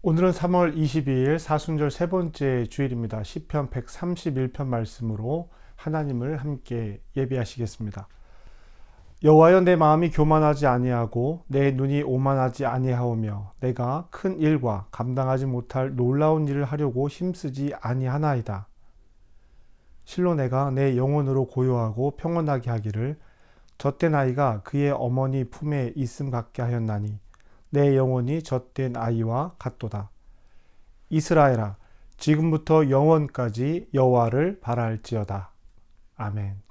오늘은 3월 22일 사순절 세 번째 주일입니다. 시편 131편 말씀으로 하나님을 함께 예배하시겠습니다. 여호와여, 내 마음이 교만하지 아니하고 내 눈이 오만하지 아니하오며 내가 큰 일과 감당하지 못할 놀라운 일을 하려고 힘쓰지 아니하나이다. 실로 내가 내 영혼으로 고요하고 평온하게 하기를 젖된 아이가 그의 어머니 품에 있음 같게 하였나니 내 영혼이 젖된 아이와 같도다. 이스라엘아, 지금부터 영원까지 여호와를 바랄지어다. 아멘.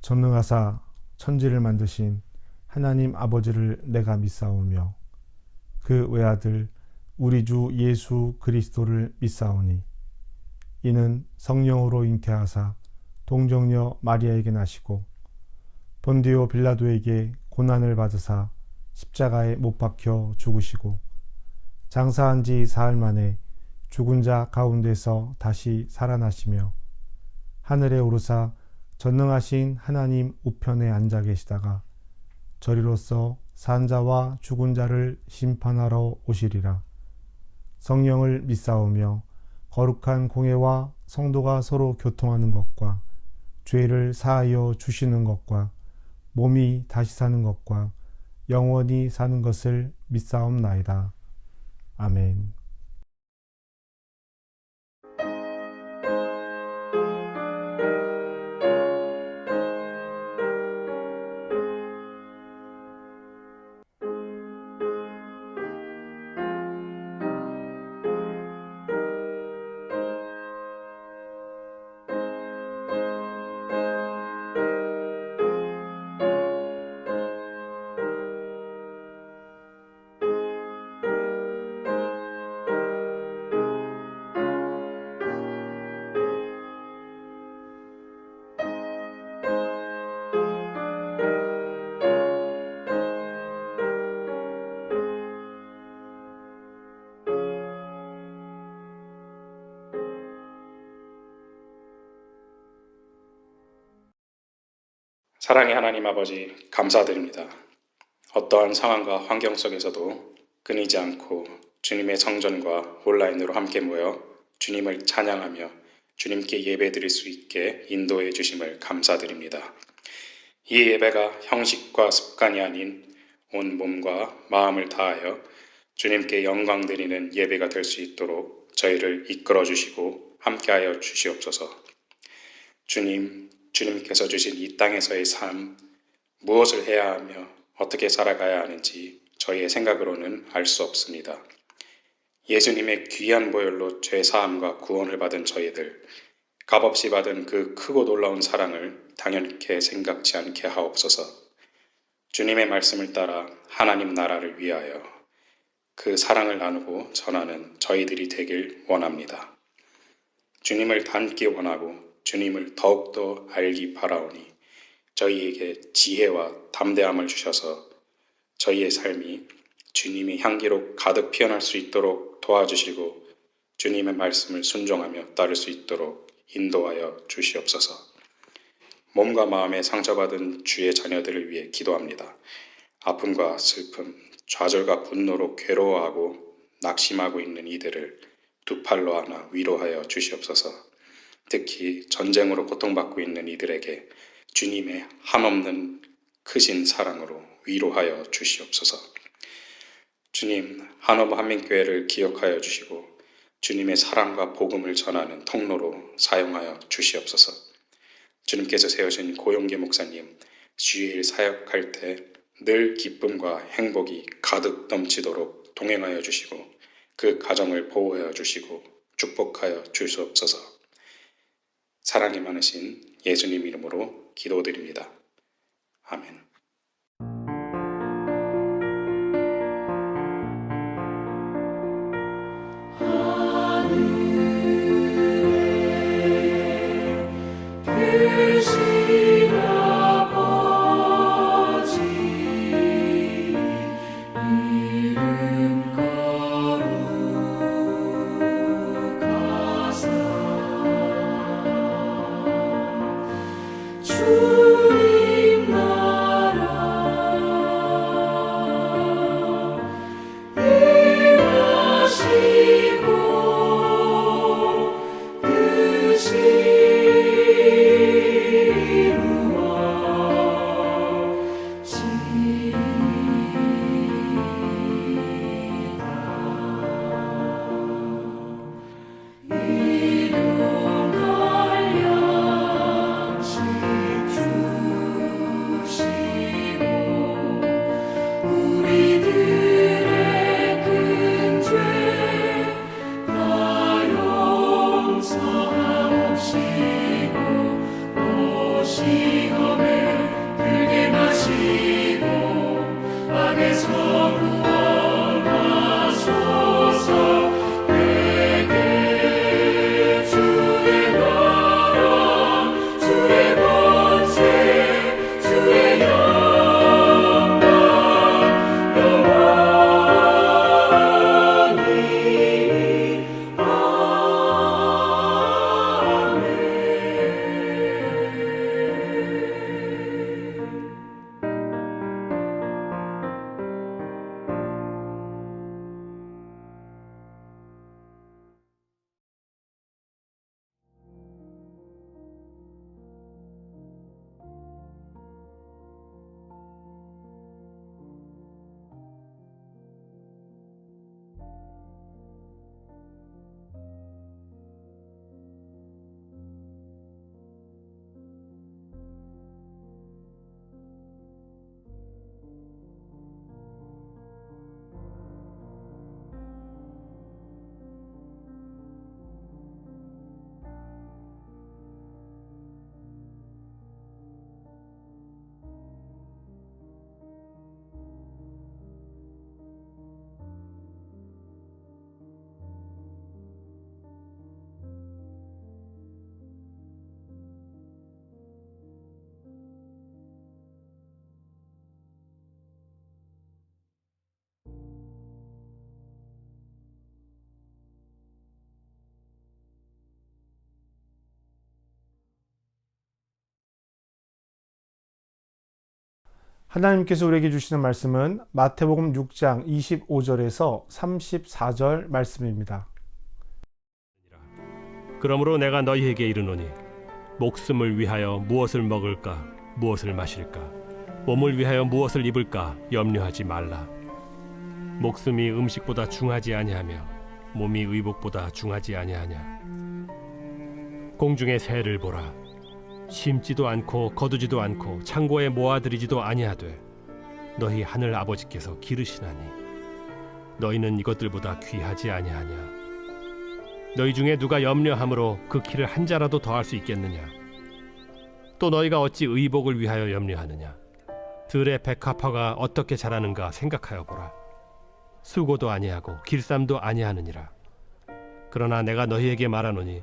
전능하사 천지를 만드신 하나님 아버지를 내가 믿사오며 그 외아들 우리 주 예수 그리스도를 믿사오니 이는 성령으로 잉태하사 동정녀 마리아에게 나시고 본디오 빌라도에게 고난을 받으사 십자가에 못 박혀 죽으시고 장사한 지 사흘 만에 죽은 자 가운데서 다시 살아나시며 하늘에 오르사 전능하신 하나님 우편에 앉아 계시다가 저리로서 산 자와 죽은 자를 심판하러 오시리라. 성령을 믿사오며 거룩한 공회와 성도가 서로 교통하는 것과 죄를 사하여 주시는 것과 몸이 다시 사는 것과 영원히 사는 것을 믿사옵나이다. 아멘. 사랑의 하나님 아버지, 감사드립니다. 어떠한 상황과 환경 속에서도 끊이지 않고 주님의 성전과 온라인으로 함께 모여 주님을 찬양하며 주님께 예배드릴 수 있게 인도해 주심을 감사드립니다. 이 예배가 형식과 습관이 아닌 온 몸과 마음을 다하여 주님께 영광 드리는 예배가 될 수 있도록 저희를 이끌어 주시고 함께하여 주시옵소서. 주님께서 주신 이 땅에서의 삶, 무엇을 해야 하며 어떻게 살아가야 하는지 저희의 생각으로는 알 수 없습니다. 예수님의 귀한 보혈로 죄 사함과 구원을 받은 저희들, 값없이 받은 그 크고 놀라운 사랑을 당연케 생각지 않게 하옵소서. 주님의 말씀을 따라 하나님 나라를 위하여 그 사랑을 나누고 전하는 저희들이 되길 원합니다. 주님을 닮기 원하고 주님을 더욱더 알기 바라오니 저희에게 지혜와 담대함을 주셔서 저희의 삶이 주님의 향기로 가득 피어날 수 있도록 도와주시고 주님의 말씀을 순종하며 따를 수 있도록 인도하여 주시옵소서. 몸과 마음에 상처받은 주의 자녀들을 위해 기도합니다. 아픔과 슬픔, 좌절과 분노로 괴로워하고 낙심하고 있는 이들을 두 팔로 안아 위로하여 주시옵소서. 특히 전쟁으로 고통받고 있는 이들에게 주님의 한없는 크신 사랑으로 위로하여 주시옵소서. 주님, 한옥 한민교회를 기억하여 주시고 주님의 사랑과 복음을 전하는 통로로 사용하여 주시옵소서. 주님께서 세우신 고용계 목사님, 주일 사역할 때 늘 기쁨과 행복이 가득 넘치도록 동행하여 주시고 그 가정을 보호하여 주시고 축복하여 주시옵소서. 사랑이 많으신 예수님 이름으로 기도드립니다. 아멘. 주님 나 하나님께서 우리에게 주시는 말씀은 마태복음 6장 25절에서 34절 말씀입니다. 그러므로 내가 너희에게 이르노니 목숨을 위하여 무엇을 먹을까 무엇을 마실까 몸을 위하여 무엇을 입을까 염려하지 말라. 목숨이 음식보다 중하지 아니하며 몸이 의복보다 중하지 아니하냐. 공중의 새를 보라. 심지도 않고 거두지도 않고 창고에 모아들이지도 아니하되 너희 하늘 아버지께서 기르시나니 너희는 이것들보다 귀하지 아니하냐. 너희 중에 누가 염려함으로 그 키를 한 자라도 더할 수 있겠느냐. 또 너희가 어찌 의복을 위하여 염려하느냐. 들의 백합화가 어떻게 자라는가 생각하여 보라. 수고도 아니하고 길쌈도 아니하느니라. 그러나 내가 너희에게 말하노니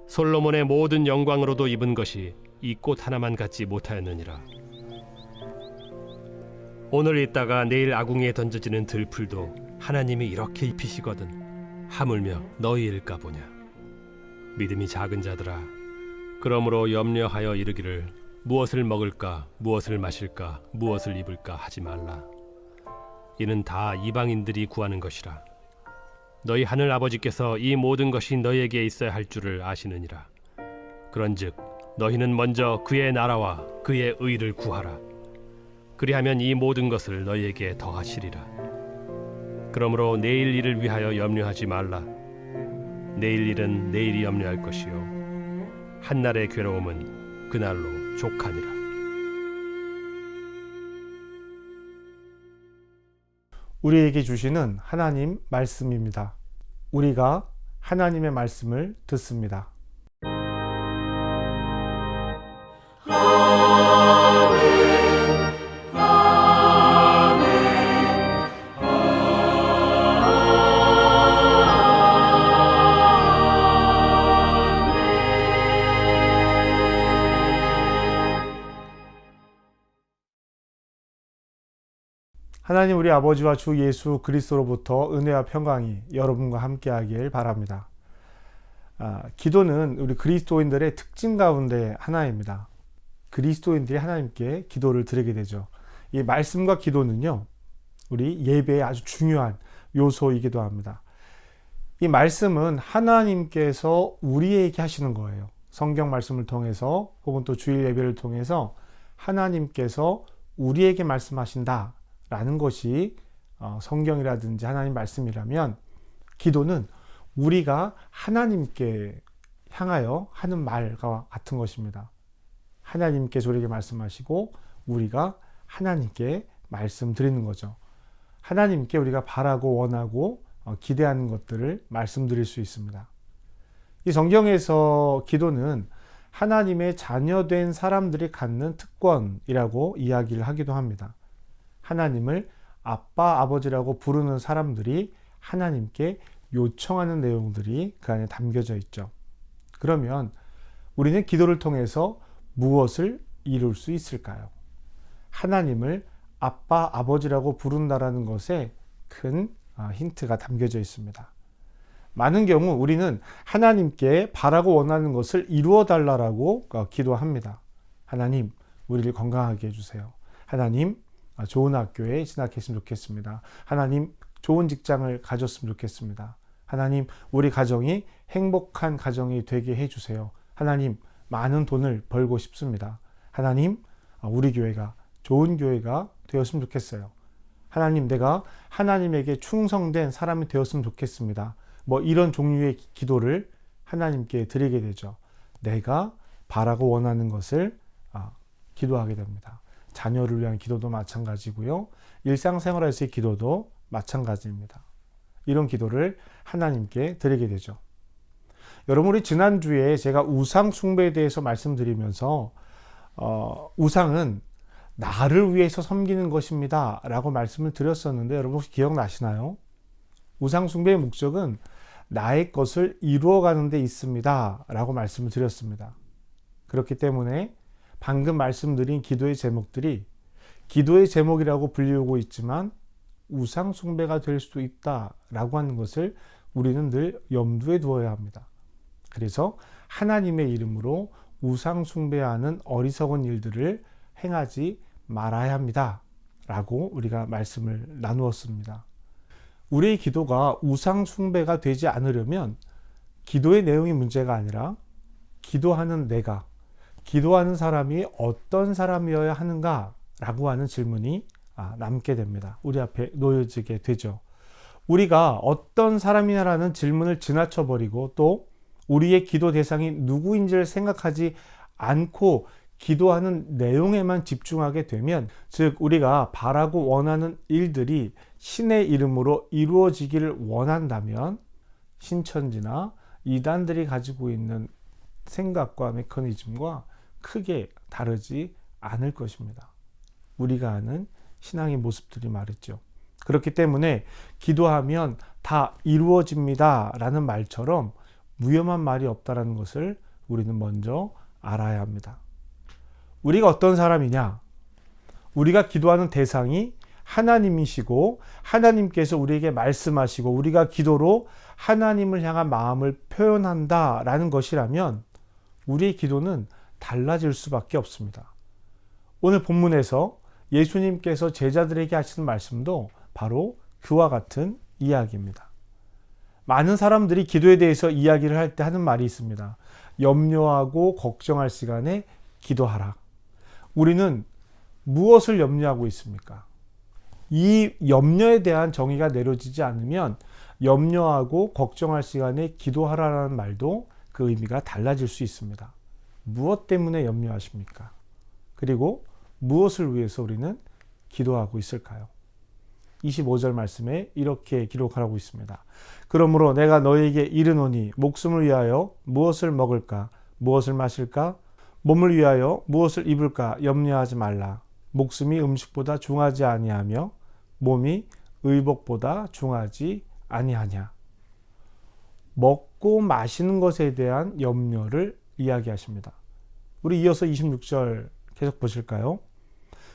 솔로몬의 모든 영광으로도 입은 것이 이 꽃 하나만 갖지 못하였느니라. 오늘 있다가 내일 아궁이에 던져지는 들풀도 하나님이 이렇게 입히시거든 하물며 너희일까 보냐. 믿음이 작은 자들아, 그러므로 염려하여 이르기를 무엇을 먹을까 무엇을 마실까 무엇을 입을까 하지 말라. 이는 다 이방인들이 구하는 것이라. 너희 하늘 아버지께서 이 모든 것이 너희에게 있어야 할 줄을 아시느니라. 그런즉 너희는 먼저 그의 나라와 그의 의를 구하라. 그리하면 이 모든 것을 너희에게 더하시리라. 그러므로 내일 일을 위하여 염려하지 말라. 내일 일은 내일이 염려할 것이요 한날의 괴로움은 그날로 족하니라. 우리에게 주시는 하나님 말씀입니다. 우리가 하나님의 말씀을 듣습니다. 하나님 우리 아버지와 주 예수 그리스도로부터 은혜와 평강이 여러분과 함께하길 바랍니다. 기도는 우리 그리스도인들의 특징 가운데 하나입니다. 그리스도인들이 하나님께 기도를 드리게 되죠. 이 말씀과 기도는요, 우리 예배의 아주 중요한 요소이기도 합니다. 이 말씀은 하나님께서 우리에게 하시는 거예요. 성경 말씀을 통해서 혹은 또 주일 예배를 통해서 하나님께서 우리에게 말씀하신다 라는 것이 성경이라든지 하나님 말씀이라면, 기도는 우리가 하나님께 향하여 하는 말과 같은 것입니다. 하나님께서 우리에게 말씀하시고 우리가 하나님께 말씀드리는 거죠. 하나님께 우리가 바라고 원하고 기대하는 것들을 말씀드릴 수 있습니다. 이 성경에서 기도는 하나님의 자녀된 사람들이 갖는 특권이라고 이야기를 하기도 합니다. 하나님을 아빠, 아버지라고 부르는 사람들이 하나님께 요청하는 내용들이 그 안에 담겨져 있죠. 그러면 우리는 기도를 통해서 무엇을 이룰 수 있을까요? 하나님을 아빠, 아버지라고 부른다라는 것에 큰 힌트가 담겨져 있습니다. 많은 경우 우리는 하나님께 바라고 원하는 것을 이루어 달라고 기도합니다. 하나님, 우리를 건강하게 해주세요. 하나님, 좋은 학교에 진학했으면 좋겠습니다. 하나님, 좋은 직장을 가졌으면 좋겠습니다. 하나님, 우리 가정이 행복한 가정이 되게 해주세요. 하나님, 많은 돈을 벌고 싶습니다. 하나님, 우리 교회가 좋은 교회가 되었으면 좋겠어요. 하나님, 내가 하나님에게 충성된 사람이 되었으면 좋겠습니다. 이런 종류의 기도를 하나님께 드리게 되죠. 내가 바라고 원하는 것을 기도하게 됩니다. 자녀를 위한 기도도 마찬가지고요. 일상생활에서의 기도도 마찬가지입니다. 이런 기도를 하나님께 드리게 되죠. 여러분, 우리 지난주에 제가 우상 숭배에 대해서 말씀드리면서 우상은 나를 위해서 섬기는 것입니다 라고 말씀을 드렸었는데, 여러분 혹시 기억나시나요? 우상 숭배의 목적은 나의 것을 이루어가는 데 있습니다 라고 말씀을 드렸습니다. 그렇기 때문에 방금 말씀드린 기도의 제목들이 기도의 제목이라고 불리우고 있지만 우상 숭배가 될 수도 있다라고 하는 것을 우리는 늘 염두에 두어야 합니다. 그래서 하나님의 이름으로 우상 숭배하는 어리석은 일들을 행하지 말아야 합니다. 라고 우리가 말씀을 나누었습니다. 우리의 기도가 우상 숭배가 되지 않으려면 기도의 내용이 문제가 아니라 기도하는 내가, 기도하는 사람이 어떤 사람이어야 하는가 라고 하는 질문이 남게 됩니다. 우리 앞에 놓여지게 되죠. 우리가 어떤 사람이냐라는 질문을 지나쳐버리고 또 우리의 기도 대상이 누구인지를 생각하지 않고 기도하는 내용에만 집중하게 되면, 즉 우리가 바라고 원하는 일들이 신의 이름으로 이루어지기를 원한다면 신천지나 이단들이 가지고 있는 생각과 메커니즘과 크게 다르지 않을 것입니다. 우리가 아는 신앙의 모습들이 말이죠. 그렇기 때문에 기도하면 다 이루어집니다 라는 말처럼 무염한 말이 없다는 것을 우리는 먼저 알아야 합니다. 우리가 어떤 사람이냐? 우리가 기도하는 대상이 하나님이시고 하나님께서 우리에게 말씀하시고 우리가 기도로 하나님을 향한 마음을 표현한다 라는 것이라면 우리의 기도는 달라질 수밖에 없습니다. 오늘 본문에서 예수님께서 제자들에게 하시는 말씀도 바로 그와 같은 이야기입니다. 많은 사람들이 기도에 대해서 이야기를 할 때 하는 말이 있습니다. 염려하고 걱정할 시간에 기도하라. 우리는 무엇을 염려하고 있습니까? 이 염려에 대한 정의가 내려지지 않으면 염려하고 걱정할 시간에 기도하라는 말도 그 의미가 달라질 수 있습니다. 무엇 때문에 염려하십니까? 그리고 무엇을 위해서 우리는 기도하고 있을까요? 25절 말씀에 이렇게 기록하라고 있습니다. 그러므로 내가 너희에게 이르노니 목숨을 위하여 무엇을 먹을까? 무엇을 마실까? 몸을 위하여 무엇을 입을까? 염려하지 말라. 목숨이 음식보다 중하지 아니하며 몸이 의복보다 중하지 아니하냐. 먹고 마시는 것에 대한 염려를 이야기하십니다. 우리 이어서 26절 계속 보실까요?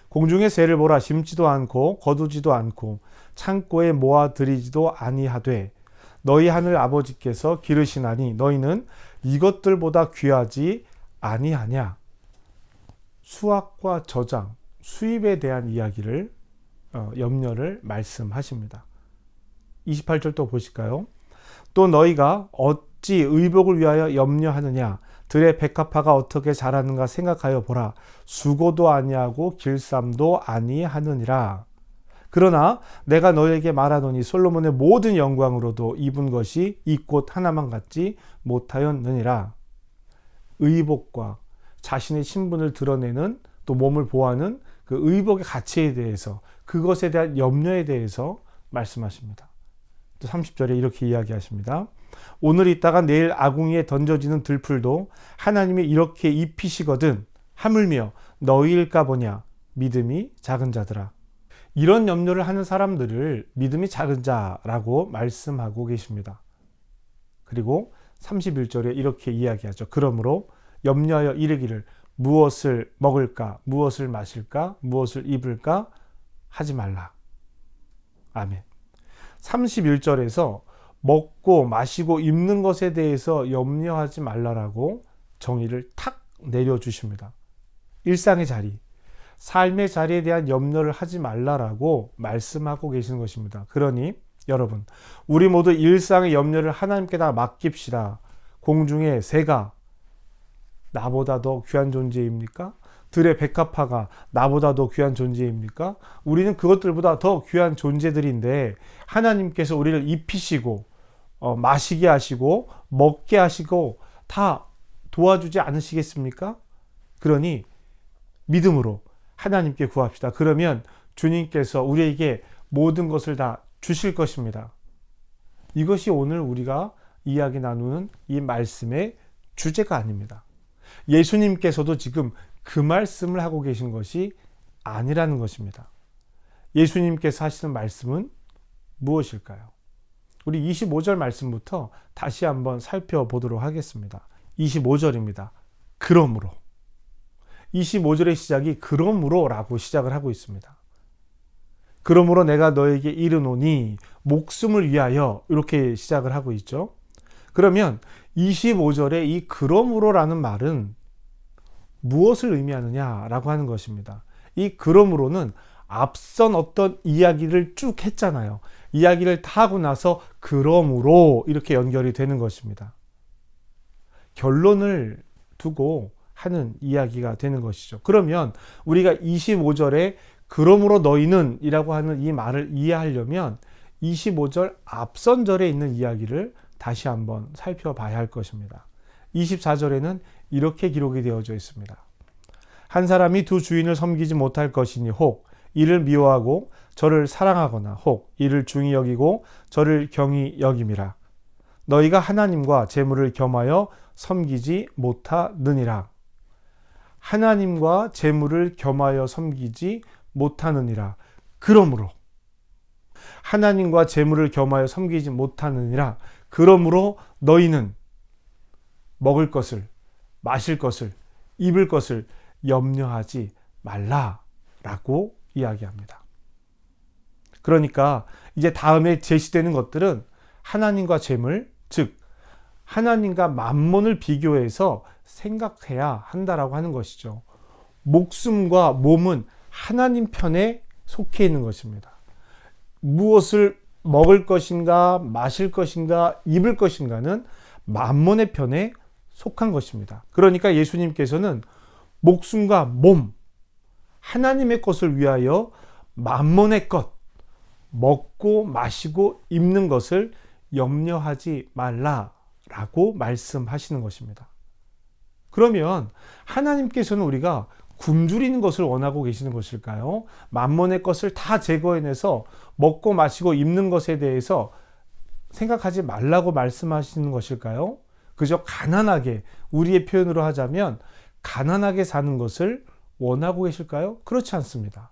공중의 새를 보라. 심지도 않고 거두지도 않고 창고에 모아들이지도 아니하되 너희 하늘 아버지께서 기르시나니 너희는 이것들보다 귀하지 아니하냐. 수확과 저장, 수입에 대한 이야기를 염려를 말씀하십니다. 28절 또 보실까요? 또 너희가 어찌 의복을 위하여 염려하느냐. 들의 백합화가 어떻게 자라는가 생각하여 보라. 수고도 아니하고 길쌈도 아니하느니라. 그러나 내가 너희에게 말하노니 솔로몬의 모든 영광으로도 입은 것이 이 꽃 하나만 같지 못하였느니라. 의복과 자신의 신분을 드러내는 또 몸을 보호하는 그 의복의 가치에 대해서, 그것에 대한 염려에 대해서 말씀하십니다. 또 30절에 이렇게 이야기하십니다. 오늘 있다가 내일 아궁이에 던져지는 들풀도 하나님이 이렇게 입히시거든 하물며 너희일까 보냐. 믿음이 작은 자들아. 이런 염려를 하는 사람들을 믿음이 작은 자라고 말씀하고 계십니다. 그리고 31절에 이렇게 이야기하죠. 그러므로 염려하여 이르기를 무엇을 먹을까, 무엇을 마실까, 무엇을 입을까 하지 말라. 아멘. 31절에서 먹고 마시고 입는 것에 대해서 염려하지 말라라고 정의를 탁 내려주십니다. 일상의 자리, 삶의 자리에 대한 염려를 하지 말라라고 말씀하고 계시는 것입니다. 그러니 여러분, 우리 모두 일상의 염려를 하나님께다 맡깁시다. 공중의 새가 나보다 더 귀한 존재입니까? 들의 백합화가 나보다 더 귀한 존재입니까? 우리는 그것들보다 더 귀한 존재들인데 하나님께서 우리를 입히시고 마시게 하시고 먹게 하시고 다 도와주지 않으시겠습니까? 그러니 믿음으로 하나님께 구합시다. 그러면 주님께서 우리에게 모든 것을 다 주실 것입니다. 이것이 오늘 우리가 이야기 나누는 이 말씀의 주제가 아닙니다. 예수님께서도 지금 그 말씀을 하고 계신 것이 아니라는 것입니다. 예수님께서 하시는 말씀은 무엇일까요? 우리 25절 말씀부터 다시 한번 살펴보도록 하겠습니다. 25절입니다. 그러므로. 25절의 시작이 그러므로 라고 시작을 하고 있습니다. 그러므로 내가 너에게 이르노니 목숨을 위하여 이렇게 시작을 하고 있죠. 그러면 25절의 이 그러므로라는 말은 무엇을 의미하느냐라고 하는 것입니다. 이 그러므로는 앞선 어떤 이야기를 쭉 했잖아요. 이야기를 다 하고 나서 그러므로 이렇게 연결이 되는 것입니다. 결론을 두고 하는 이야기가 되는 것이죠. 그러면 우리가 25절에 그러므로 너희는 이라고 하는 이 말을 이해하려면 25절 앞선 절에 있는 이야기를 다시 한번 살펴봐야 할 것입니다. 24절에는 이렇게 기록이 되어져 있습니다. 한 사람이 두 주인을 섬기지 못할 것이니 혹 이를 미워하고 저를 사랑하거나 혹 이를 중히 여기고 저를 경히 여김이라. 너희가 하나님과 재물을 겸하여 섬기지 못하느니라. 하나님과 재물을 겸하여 섬기지 못하느니라. 그러므로 하나님과 재물을 겸하여 섬기지 못하느니라. 그러므로 너희는 먹을 것을, 마실 것을, 입을 것을 염려하지 말라라고 이야기합니다. 그러니까 이제 다음에 제시되는 것들은 하나님과 재물, 즉 하나님과 만몬을 비교해서 생각해야 한다라고 하는 것이죠. 목숨과 몸은 하나님 편에 속해 있는 것입니다. 무엇을 먹을 것인가, 마실 것인가, 입을 것인가는 만몬의 편에 속한 것입니다. 그러니까 예수님께서는 목숨과 몸, 하나님의 것을 위하여 만몬의 것, 먹고 마시고 입는 것을 염려하지 말라라고 말씀하시는 것입니다. 그러면 하나님께서는 우리가 굶주리는 것을 원하고 계시는 것일까요? 만몬의 것을 다 제거해내서 먹고 마시고 입는 것에 대해서 생각하지 말라고 말씀하시는 것일까요? 그저 가난하게, 우리의 표현으로 하자면 가난하게 사는 것을 원하고 계실까요? 그렇지 않습니다.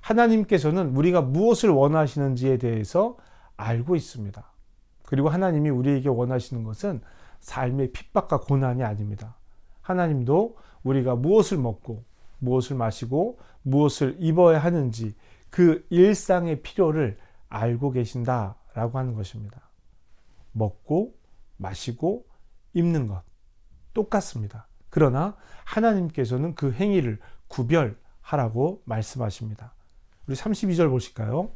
하나님께서는 우리가 무엇을 원하시는지에 대해서 알고 있습니다. 그리고 하나님이 우리에게 원하시는 것은 삶의 핍박과 고난이 아닙니다. 하나님도 우리가 무엇을 먹고 무엇을 마시고 무엇을 입어야 하는지 그 일상의 필요를 알고 계신다라고 하는 것입니다. 먹고 마시고 입는 것 똑같습니다. 그러나 하나님께서는 그 행위를 구별하라고 말씀하십니다. 우리 32절 보실까요?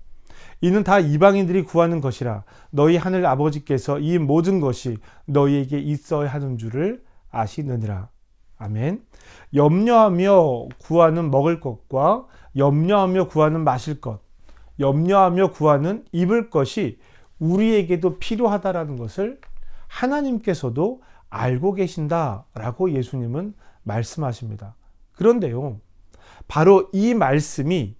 이는 다 이방인들이 구하는 것이라 너희 하늘 아버지께서 이 모든 것이 너희에게 있어야 하는 줄을 아시느니라. 아멘. 염려하며 구하는 먹을 것과 염려하며 구하는 마실 것, 염려하며 구하는 입을 것이 우리에게도 필요하다라는 것을 하나님께서도 알고 계신다라고 예수님은 말씀하십니다. 그런데요, 바로 이 말씀이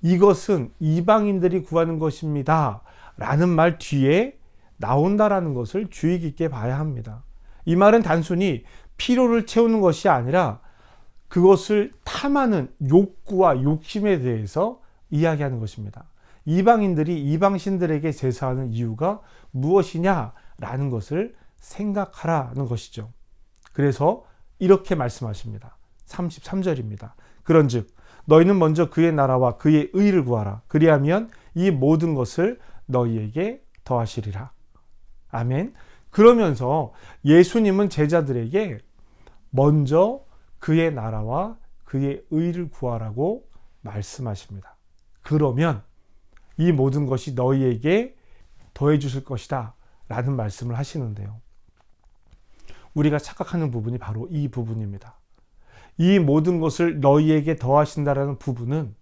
이것은 이방인들이 구하는 것입니다 라는 말 뒤에 나온다라는 것을 주의 깊게 봐야 합니다. 이 말은 단순히 필요를 채우는 것이 아니라 그것을 탐하는 욕구와 욕심에 대해서 이야기하는 것입니다. 이방인들이 이방신들에게 제사하는 이유가 무엇이냐라는 것을 생각하라는 것이죠. 그래서 이렇게 말씀하십니다. 33절입니다. 그런즉 너희는 먼저 그의 나라와 그의 의를 구하라. 그리하면 이 모든 것을 너희에게 더하시리라. 아멘. 그러면서 예수님은 제자들에게 먼저 그의 나라와 그의 의를 구하라고 말씀하십니다. 그러면 이 모든 것이 너희에게 더해 주실 것이다 라는 말씀을 하시는데요. 우리가 착각하는 부분이 바로 이 부분입니다. 이 모든 것을 너희에게 더하신다라는 부분은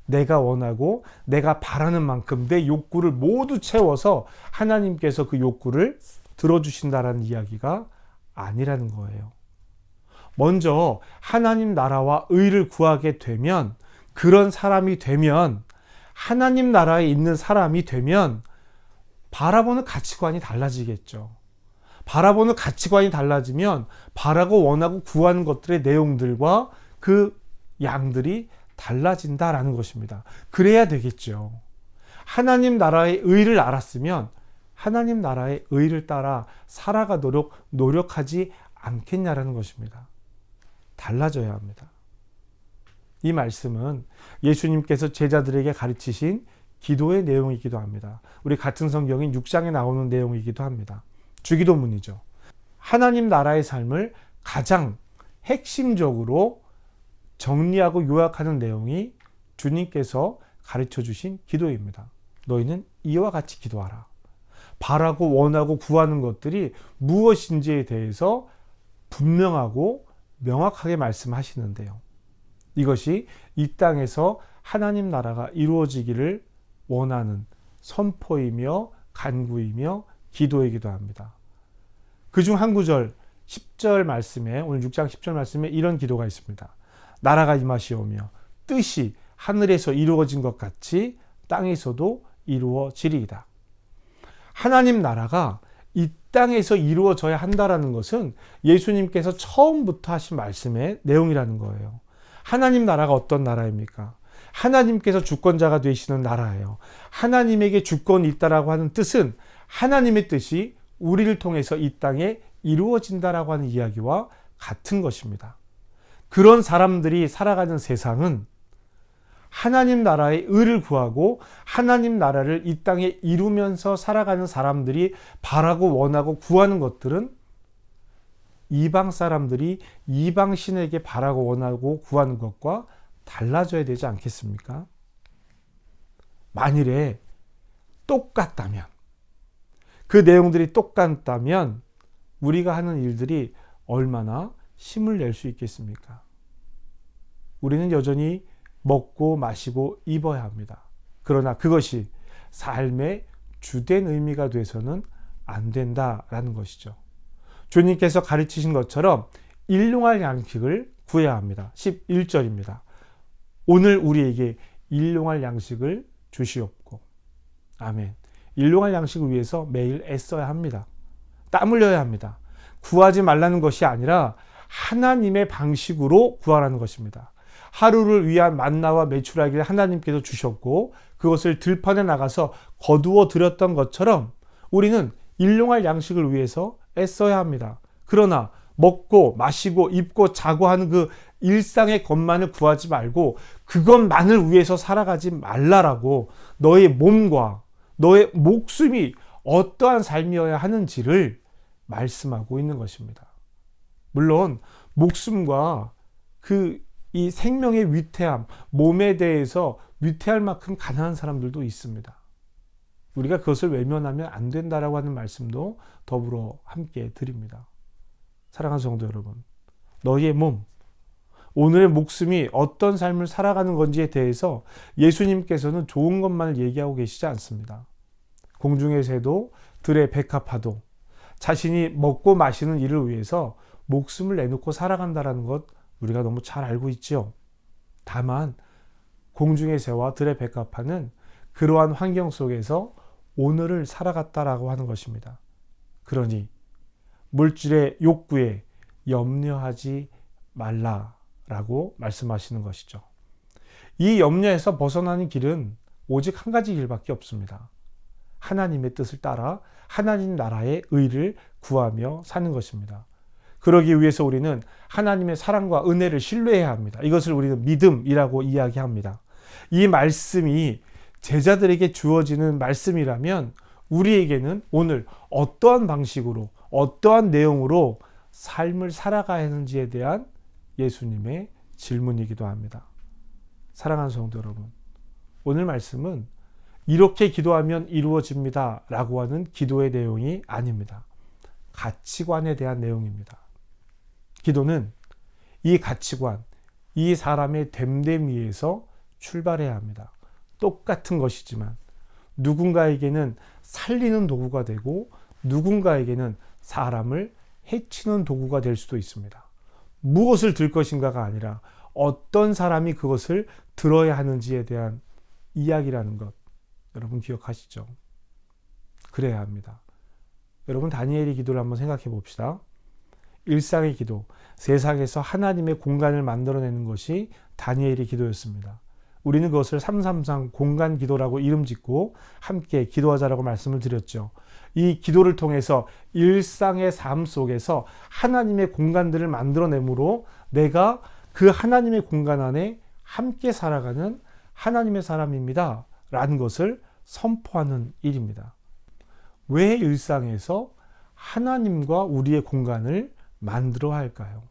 내가 원하고 내가 바라는 만큼 내 욕구를 모두 채워서 하나님께서 그 욕구를 들어주신다라는 이야기가 아니라는 거예요. 먼저 하나님 나라와 의를 구하게 되면, 그런 사람이 되면, 하나님 나라에 있는 사람이 되면 바라보는 가치관이 달라지겠죠. 바라보는 가치관이 달라지면 바라고 원하고 구하는 것들의 내용들과 그 양들이 달라진다라는 것입니다. 그래야 되겠죠. 하나님 나라의 의를 알았으면 하나님 나라의 의를 따라 살아가도록 노력하지 않겠냐라는 것입니다. 달라져야 합니다. 이 말씀은 예수님께서 제자들에게 가르치신 기도의 내용이기도 합니다. 우리 같은 성경인 6장에 나오는 내용이기도 합니다. 주기도문이죠. 하나님 나라의 삶을 가장 핵심적으로 정리하고 요약하는 내용이 주님께서 가르쳐 주신 기도입니다. 너희는 이와 같이 기도하라. 바라고 원하고 구하는 것들이 무엇인지에 대해서 분명하고 명확하게 말씀하시는데요. 이것이 이 땅에서 하나님 나라가 이루어지기를 원하는 선포이며 간구이며 기도이기도 합니다. 그중 한 구절 10절 말씀에, 오늘 6장 10절 말씀에 이런 기도가 있습니다. 나라가 임하시오며 뜻이 하늘에서 이루어진 것 같이 땅에서도 이루어지리이다. 하나님 나라가 이 땅에서 이루어져야 한다라는 것은 예수님께서 처음부터 하신 말씀의 내용이라는 거예요. 하나님 나라가 어떤 나라입니까? 하나님께서 주권자가 되시는 나라예요. 하나님에게 주권이 있다라고 하는 뜻은 하나님의 뜻이 우리를 통해서 이 땅에 이루어진다라고 하는 이야기와 같은 것입니다. 그런 사람들이 살아가는 세상은 하나님 나라의 의를 구하고 하나님 나라를 이 땅에 이루면서 살아가는 사람들이 바라고 원하고 구하는 것들은 이방 사람들이 이방 신에게 바라고 원하고 구하는 것과 달라져야 되지 않겠습니까? 만일에 똑같다면, 그 내용들이 똑같다면 우리가 하는 일들이 얼마나 힘을 낼 수 있겠습니까? 우리는 여전히 먹고 마시고 입어야 합니다. 그러나 그것이 삶의 주된 의미가 돼서는 안 된다라는 것이죠. 주님께서 가르치신 것처럼 일용할 양식을 구해야 합니다. 11절입니다. 오늘 우리에게 일용할 양식을 주시옵고. 아멘. 일용할 양식을 위해서 매일 애써야 합니다. 땀 흘려야 합니다. 구하지 말라는 것이 아니라 하나님의 방식으로 구하라는 것입니다. 하루를 위한 만나와 메추라기를 하나님께서 주셨고 그것을 들판에 나가서 거두어 드렸던 것처럼 우리는 일용할 양식을 위해서 애써야 합니다. 그러나 먹고 마시고 입고 자고 하는 그 일상의 것만을 구하지 말고 그것만을 위해서 살아가지 말라라고 너의 몸과 너의 목숨이 어떠한 삶이어야 하는지를 말씀하고 있는 것입니다. 물론 목숨과 이 생명의 위태함, 몸에 대해서 위태할 만큼 가난한 사람들도 있습니다. 우리가 그것을 외면하면 안 된다라고 하는 말씀도 더불어 함께 드립니다. 사랑하는 성도 여러분, 너희의 몸, 오늘의 목숨이 어떤 삶을 살아가는 건지에 대해서 예수님께서는 좋은 것만을 얘기하고 계시지 않습니다. 공중의 새도 들의 백합화도 자신이 먹고 마시는 일을 위해서 목숨을 내놓고 살아간다는 것 우리가 너무 잘 알고 있죠. 다만 공중의 새와 들의 백합화는 그러한 환경 속에서 오늘을 살아갔다라고 하는 것입니다. 그러니 물질의 욕구에 염려하지 말라라고 말씀하시는 것이죠. 이 염려에서 벗어나는 길은 오직 한 가지 길밖에 없습니다. 하나님의 뜻을 따라 하나님 나라의 의를 구하며 사는 것입니다. 그러기 위해서 우리는 하나님의 사랑과 은혜를 신뢰해야 합니다. 이것을 우리는 믿음이라고 이야기합니다. 이 말씀이 제자들에게 주어지는 말씀이라면 우리에게는 오늘 어떠한 방식으로 어떠한 내용으로 삶을 살아가야 하는지에 대한 예수님의 질문이기도 합니다. 사랑하는 성도 여러분, 오늘 말씀은 이렇게 기도하면 이루어집니다 라고 하는 기도의 내용이 아닙니다. 가치관에 대한 내용입니다. 기도는 이 가치관, 이 사람의 됨됨이에서 출발해야 합니다. 똑같은 것이지만 누군가에게는 살리는 도구가 되고 누군가에게는 사람을 해치는 도구가 될 수도 있습니다. 무엇을 들 것인가가 아니라 어떤 사람이 그것을 들어야 하는지에 대한 이야기라는 것 여러분 기억하시죠? 그래야 합니다. 여러분 다니엘의 기도를 한번 생각해 봅시다. 일상의 기도, 세상에서 하나님의 공간을 만들어내는 것이 다니엘의 기도였습니다. 우리는 그것을 333 공간 기도라고 이름 짓고 함께 기도하자라고 말씀을 드렸죠. 이 기도를 통해서 일상의 삶 속에서 하나님의 공간들을 만들어내므로 내가 그 하나님의 공간 안에 함께 살아가는 하나님의 사람입니다 라는 것을 선포하는 일입니다. 왜 일상에서 하나님과 우리의 공간을 만들어야 할까요?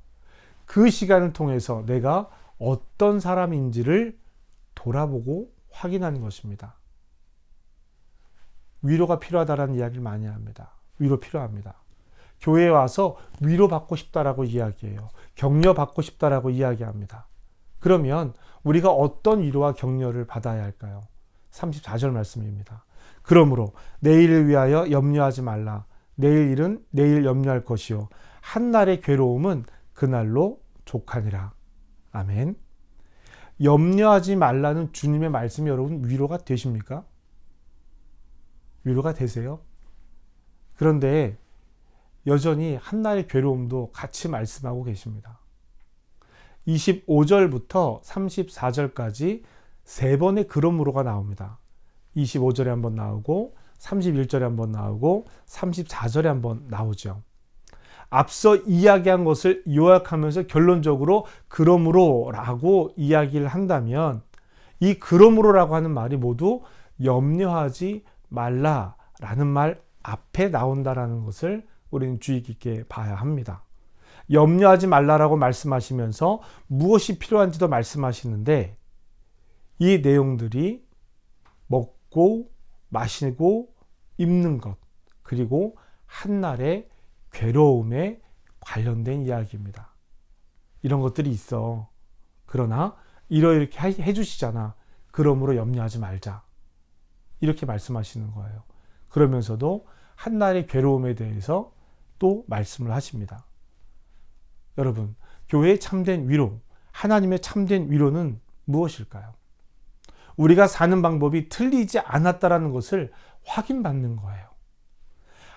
그 시간을 통해서 내가 어떤 사람인지를 돌아보고 확인하는 것입니다. 위로가 필요하다라는 이야기를 많이 합니다. 위로 필요합니다. 교회에 와서 위로받고 싶다라고 이야기해요. 격려받고 싶다라고 이야기합니다. 그러면 우리가 어떤 위로와 격려를 받아야 할까요? 34절 말씀입니다. 그러므로 내일을 위하여 염려하지 말라. 내일 일은 내일 염려할 것이요 한날의 괴로움은 그날로 족하니라. 아멘. 염려하지 말라는 주님의 말씀이 여러분 위로가 되십니까? 위로가 되세요? 그런데 여전히 한날의 괴로움도 같이 말씀하고 계십니다. 25절부터 34절까지 세 번의 그러므로가 나옵니다. 25절에 한번 나오고 31절에 한번 나오고 34절에 한번 나오죠. 앞서 이야기한 것을 요약하면서 결론적으로 그러므로라고 이야기를 한다면 이 그러므로라고 하는 말이 모두 염려하지 말라라는 말 앞에 나온다라는 것을 우리는 주의 깊게 봐야 합니다. 염려하지 말라라고 말씀하시면서 무엇이 필요한지도 말씀하시는데 이 내용들이 먹고 마시고 입는 것 그리고 한날의 괴로움에 관련된 이야기입니다. 이런 것들이 있어. 그러나 이렇게 해주시잖아. 그러므로 염려하지 말자. 이렇게 말씀하시는 거예요. 그러면서도 한날의 괴로움에 대해서 또 말씀을 하십니다. 여러분, 교회의 참된 위로, 하나님의 참된 위로는 무엇일까요? 우리가 사는 방법이 틀리지 않았다라는 것을 확인받는 거예요.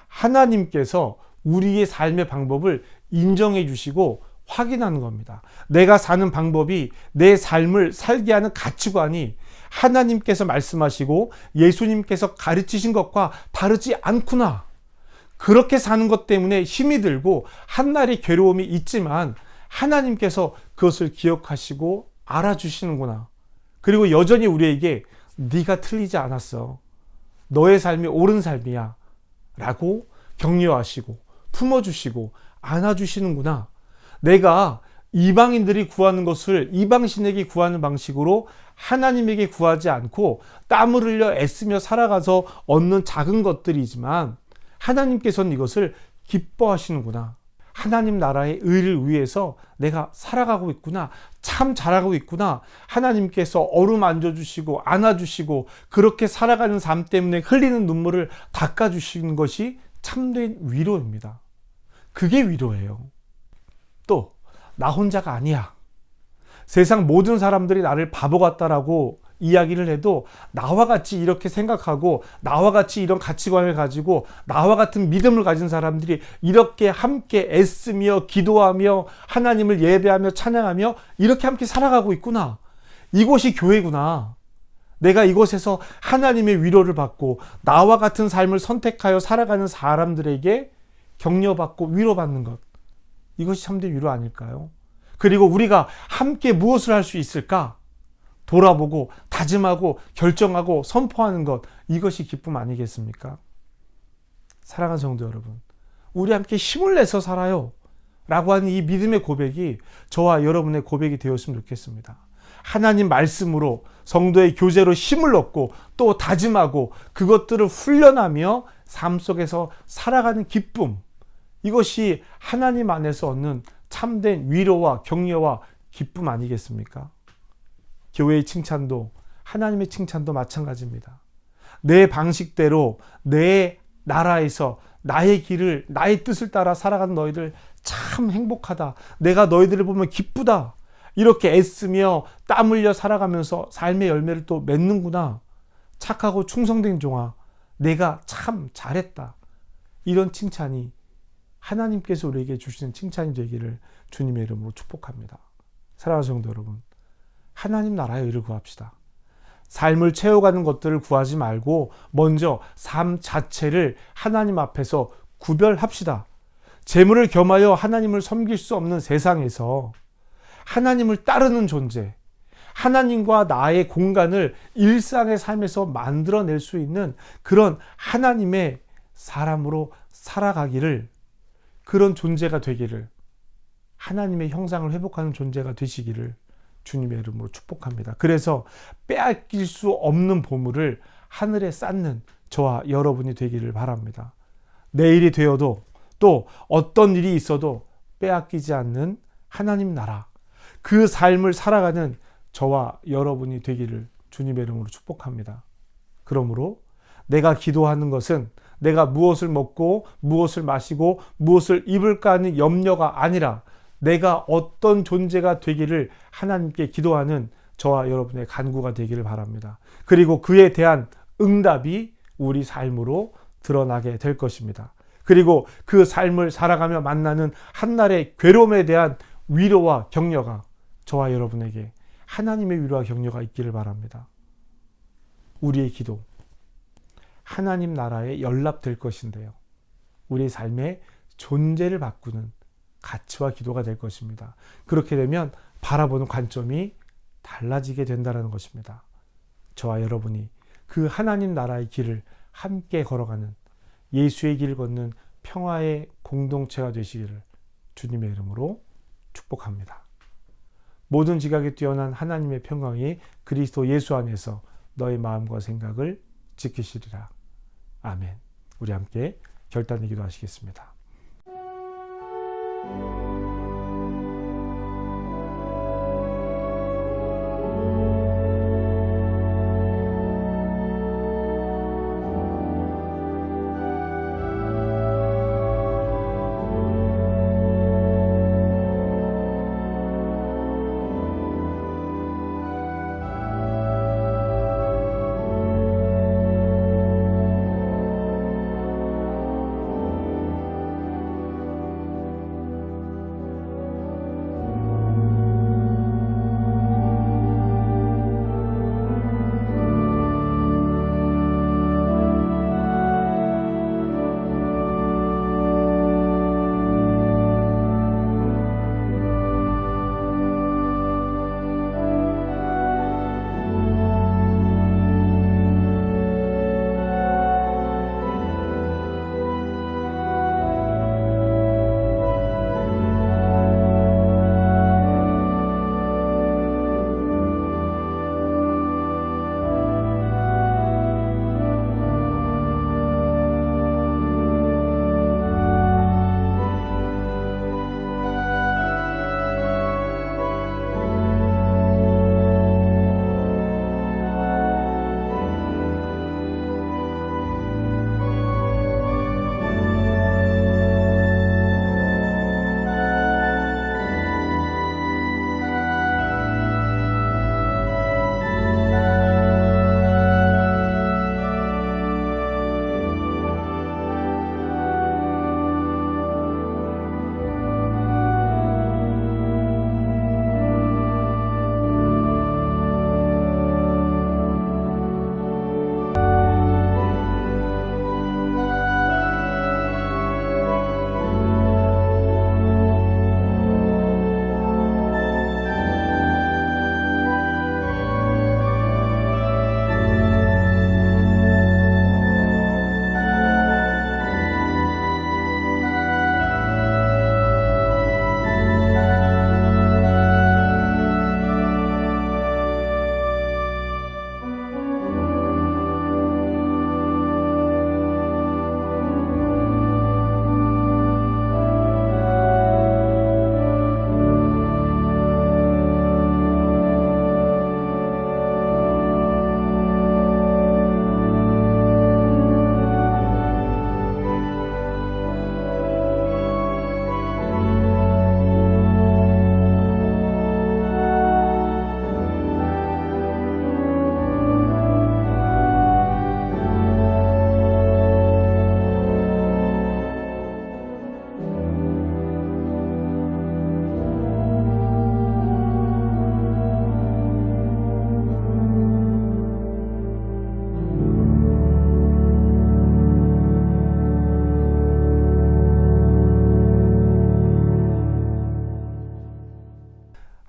하나님께서 우리의 삶의 방법을 인정해 주시고 확인하는 겁니다. 내가 사는 방법이 내 삶을 살게 하는 가치관이 하나님께서 말씀하시고 예수님께서 가르치신 것과 다르지 않구나. 그렇게 사는 것 때문에 힘이 들고 한날의 괴로움이 있지만 하나님께서 그것을 기억하시고 알아주시는구나. 그리고 여전히 우리에게 네가 틀리지 않았어. 너의 삶이 옳은 삶이야. 라고 격려하시고 품어주시고 안아주시는구나. 내가 이방인들이 구하는 것을 이방신에게 구하는 방식으로 하나님에게 구하지 않고 땀을 흘려 애쓰며 살아가서 얻는 작은 것들이지만 하나님께서는 이것을 기뻐하시는구나. 하나님 나라의 의를 위해서 내가 살아가고 있구나. 참 잘하고 있구나. 하나님께서 어루만져 주시고 안아주시고 그렇게 살아가는 삶 때문에 흘리는 눈물을 닦아주시는 것이 참된 위로입니다. 그게 위로예요. 또 나 혼자가 아니야. 세상 모든 사람들이 나를 바보 같다라고 이야기를 해도 나와 같이 이렇게 생각하고 나와 같이 이런 가치관을 가지고 나와 같은 믿음을 가진 사람들이 이렇게 함께 애쓰며 기도하며 하나님을 예배하며 찬양하며 이렇게 함께 살아가고 있구나. 이곳이 교회구나. 내가 이곳에서 하나님의 위로를 받고 나와 같은 삶을 선택하여 살아가는 사람들에게 격려받고 위로받는 것. 이것이 참된 위로 아닐까요? 그리고 우리가 함께 무엇을 할 수 있을까? 돌아보고 다짐하고 결정하고 선포하는 것. 이것이 기쁨 아니겠습니까? 사랑하는 성도 여러분, 우리 함께 힘을 내서 살아요 라고 하는 이 믿음의 고백이 저와 여러분의 고백이 되었으면 좋겠습니다. 하나님 말씀으로 성도의 교제로 힘을 얻고 또 다짐하고 그것들을 훈련하며 삶 속에서 살아가는 기쁨, 이것이 하나님 안에서 얻는 참된 위로와 격려와 기쁨 아니겠습니까? 교회의 칭찬도 하나님의 칭찬도 마찬가지입니다. 내 방식대로 내 나라에서 나의 길을 나의 뜻을 따라 살아가는 너희들 참 행복하다. 내가 너희들을 보면 기쁘다. 이렇게 애쓰며 땀 흘려 살아가면서 삶의 열매를 또 맺는구나. 착하고 충성된 종아, 내가 참 잘했다. 이런 칭찬이 하나님께서 우리에게 주시는 칭찬이 되기를 주님의 이름으로 축복합니다. 사랑하는 성도 여러분, 하나님 나라의 의를 구합시다. 삶을 채워가는 것들을 구하지 말고 먼저 삶 자체를 하나님 앞에서 구별합시다. 재물을 겸하여 하나님을 섬길 수 없는 세상에서 하나님을 따르는 존재, 하나님과 나의 공간을 일상의 삶에서 만들어낼 수 있는 그런 하나님의 사람으로 살아가기를, 그런 존재가 되기를, 하나님의 형상을 회복하는 존재가 되시기를 주님의 이름으로 축복합니다. 그래서 빼앗길 수 없는 보물을 하늘에 쌓는 저와 여러분이 되기를 바랍니다. 내일이 되어도 또 어떤 일이 있어도 빼앗기지 않는 하나님 나라, 그 삶을 살아가는 저와 여러분이 되기를 주님의 이름으로 축복합니다. 그러므로 내가 기도하는 것은 내가 무엇을 먹고 무엇을 마시고 무엇을 입을까 하는 염려가 아니라 내가 어떤 존재가 되기를 하나님께 기도하는 저와 여러분의 간구가 되기를 바랍니다. 그리고 그에 대한 응답이 우리 삶으로 드러나게 될 것입니다. 그리고 그 삶을 살아가며 만나는 한날의 괴로움에 대한 위로와 격려가 저와 여러분에게 하나님의 위로와 격려가 있기를 바랍니다. 우리의 기도, 하나님 나라에 연락될 것인데요. 우리의 삶의 존재를 바꾸는 가치와 기도가 될 것입니다. 그렇게 되면 바라보는 관점이 달라지게 된다는 것입니다. 저와 여러분이 그 하나님 나라의 길을 함께 걸어가는 예수의 길을 걷는 평화의 공동체가 되시기를 주님의 이름으로 축복합니다. 모든 지각에 뛰어난 하나님의 평강이 그리스도 예수 안에서 너의 마음과 생각을 지키시리라. 아멘. 우리 함께 결단의 기도 하시겠습니다.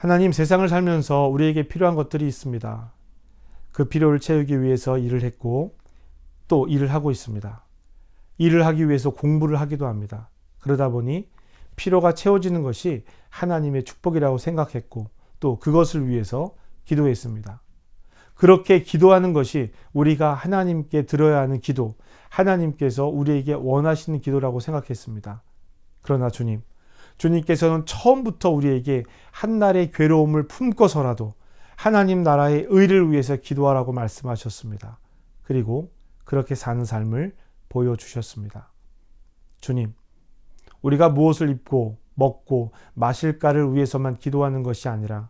하나님, 세상을 살면서 우리에게 필요한 것들이 있습니다. 그 필요를 채우기 위해서 일을 했고 또 일을 하고 있습니다. 일을 하기 위해서 공부를 하기도 합니다. 그러다 보니 필요가 채워지는 것이 하나님의 축복이라고 생각했고 또 그것을 위해서 기도했습니다. 그렇게 기도하는 것이 우리가 하나님께 드려야 하는 기도, 하나님께서 우리에게 원하시는 기도라고 생각했습니다. 그러나 주님께서는 처음부터 우리에게 한날의 괴로움을 품고서라도 하나님 나라의 의를 위해서 기도하라고 말씀하셨습니다. 그리고 그렇게 사는 삶을 보여주셨습니다. 주님, 우리가 무엇을 입고 먹고 마실까를 위해서만 기도하는 것이 아니라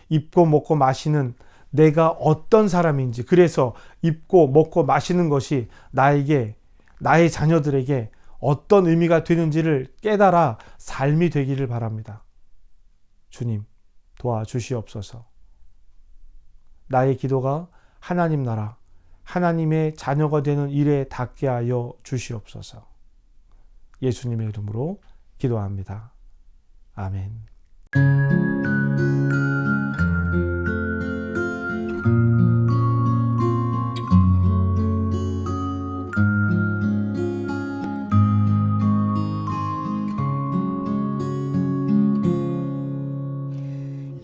입고 먹고 마시는 내가 어떤 사람인지, 그래서 입고 먹고 마시는 것이 나에게, 나의 자녀들에게 어떤 의미가 되는지를 깨달아 삶이 되기를 바랍니다. 주님, 도와주시옵소서. 나의 기도가 하나님 나라, 하나님의 자녀가 되는 일에 닿게 하여 주시옵소서. 예수님의 이름으로 기도합니다. 아멘.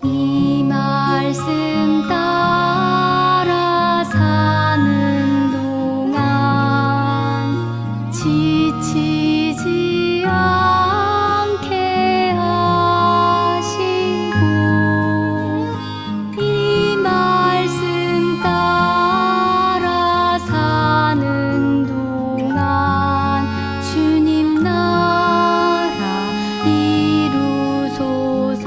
이 말씀 따라 사는 동안 지치지 않게 하시고, 이 말씀 따라 사는 동안 주님 나라 이루소서.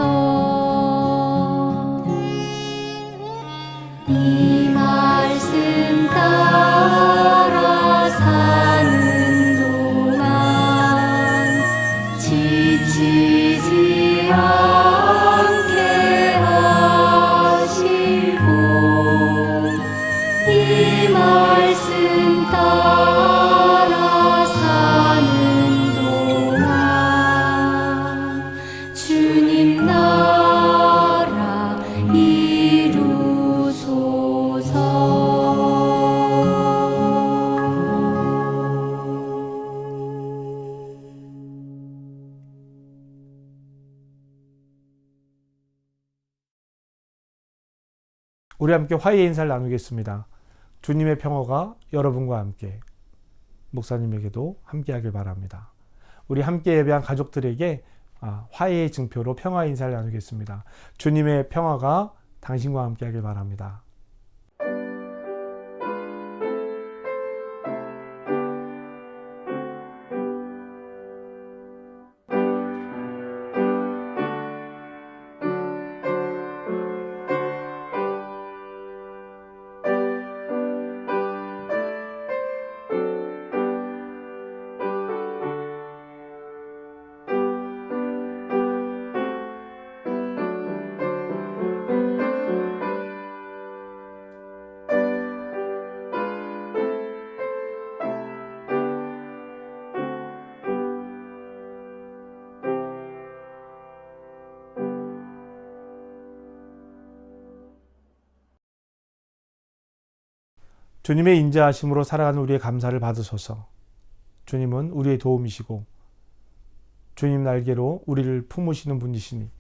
이 말씀 따라 사는 동안 지치지 않게 하시고, 이 말씀 따라 사는 동안 주님 나라 우리 함께 화해의 인사를 나누겠습니다. 주님의 평화가 여러분과 함께, 목사님에게도 함께하길 바랍니다. 우리 함께 예배한 가족들에게 화해의 증표로 평화의 인사를 나누겠습니다. 주님의 평화가 당신과 함께하길 바랍니다. 주님의 인자하심으로 살아가는 우리의 감사를 받으소서. 주님은 우리의 도움이시고 주님 날개로 우리를 품으시는 분이시니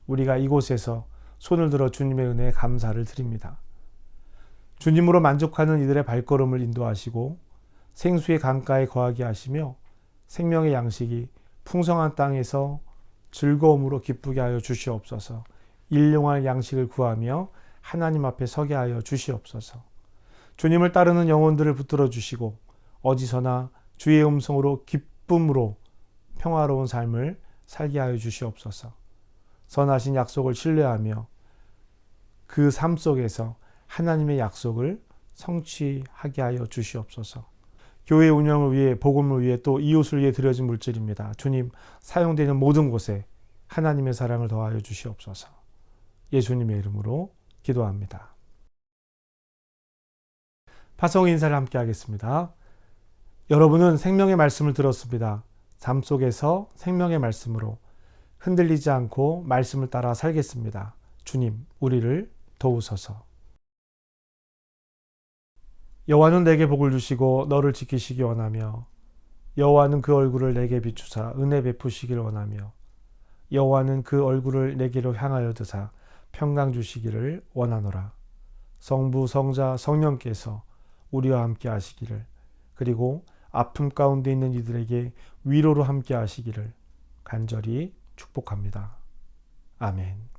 우리가 이곳에서 손을 들어 주님의 은혜에 감사를 드립니다. 주님으로 만족하는 이들의 발걸음을 인도하시고 생수의 강가에 거하게 하시며 생명의 양식이 풍성한 땅에서 즐거움으로 기쁘게 하여 주시옵소서. 일용할 양식을 구하며 하나님 앞에 서게 하여 주시옵소서. 주님을 따르는 영혼들을 붙들어 주시고 어디서나 주의 음성으로 기쁨으로 평화로운 삶을 살게 하여 주시옵소서. 선하신 약속을 신뢰하며 그 삶 속에서 하나님의 약속을 성취하게 하여 주시옵소서. 교회 운영을 위해, 복음을 위해, 또 이웃을 위해 드려진 물질입니다. 주님, 사용되는 모든 곳에 하나님의 사랑을 더하여 주시옵소서. 예수님의 이름으로 기도합니다. 파송 인사를 함께 하겠습니다. 여러분은 생명의 말씀을 들었습니다. 삶 속에서 생명의 말씀으로 흔들리지 않고 말씀을 따라 살겠습니다. 주님, 우리를 도우소서. 여호와는 내게 복을 주시고 너를 지키시기 원하며 여호와는 그 얼굴을 내게 비추사 은혜 베푸시길 원하며 여호와는 그 얼굴을 내게로 향하여 드사 평강 주시기를 원하노라. 성부, 성자, 성령께서 우리와 함께 하시기를, 그리고 아픔 가운데 있는 이들에게 위로로 함께 하시기를 간절히 축복합니다. 아멘.